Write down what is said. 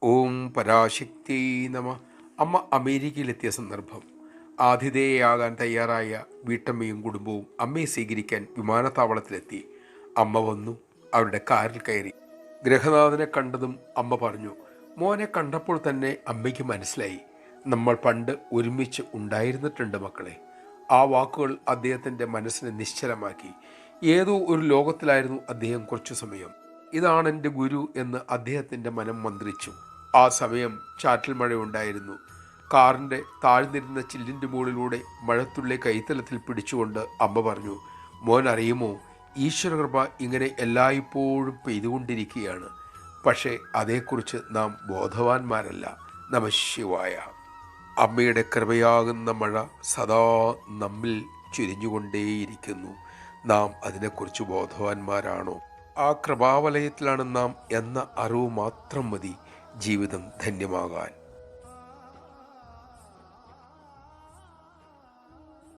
ഓം പരാശക്തി നമ. അമ്മ അമേരിക്കയിലെത്തിയ സന്ദർഭം. ആതിഥേയയാകാൻ തയ്യാറായ വീട്ടമ്മയും കുടുംബവും അമ്മയെ സ്വീകരിക്കാൻ വിമാനത്താവളത്തിലെത്തി. അമ്മ വന്നു, അവരുടെ കാറിൽ കയറി. ഗ്രഹനാഥനെ കണ്ടതും അമ്മ പറഞ്ഞു. മോനെ കണ്ടപ്പോൾ തന്നെ അമ്മയ്ക്ക് മനസ്സിലായി, നമ്മൾ പണ്ട് ഒരുമിച്ച് ഉണ്ടായിരുന്നിട്ടുണ്ട് മക്കളെ. ആ വാക്കുകൾ അദ്ദേഹത്തിൻ്റെ മനസ്സിനെ നിശ്ചലമാക്കി. ഏതോ ഒരു ലോകത്തിലായിരുന്നു അദ്ദേഹം കുറച്ചു സമയം. ഇതാണ് എൻ്റെ ഗുരു എന്ന് അദ്ദേഹത്തിൻ്റെ മനം മന്ത്രിച്ചു. ആ സമയം ചാറ്റൽ മഴയുണ്ടായിരുന്നു. കാറിൻ്റെ താഴ്ന്നിരുന്ന ചില്ലിൻ്റെ മുകളിലൂടെ മഴത്തുള്ളി കൈത്തലത്തിൽ പിടിച്ചുകൊണ്ട് അമ്മ പറഞ്ഞു, മോൻ അറിയുമോ, ഈശ്വരകൃപ ഇങ്ങനെ എല്ലായ്പ്പോഴും പെയ്തുകൊണ്ടിരിക്കുകയാണ്. പക്ഷേ അതേക്കുറിച്ച് നാം ബോധവാന്മാരല്ല. നമഃശിവായ. അമ്മയുടെ കൃപയാകുന്ന മഴ സദാ നമ്മിൽ ചുരിഞ്ഞുകൊണ്ടേയിരിക്കുന്നു. നാം അതിനെക്കുറിച്ച് ബോധവാന്മാരാണോ? ആ കൃപാവലയത്തിലാണ് നാം എന്ന അറിവ് മാത്രം മതി ജീവിതം ധന്യമാകാൻ.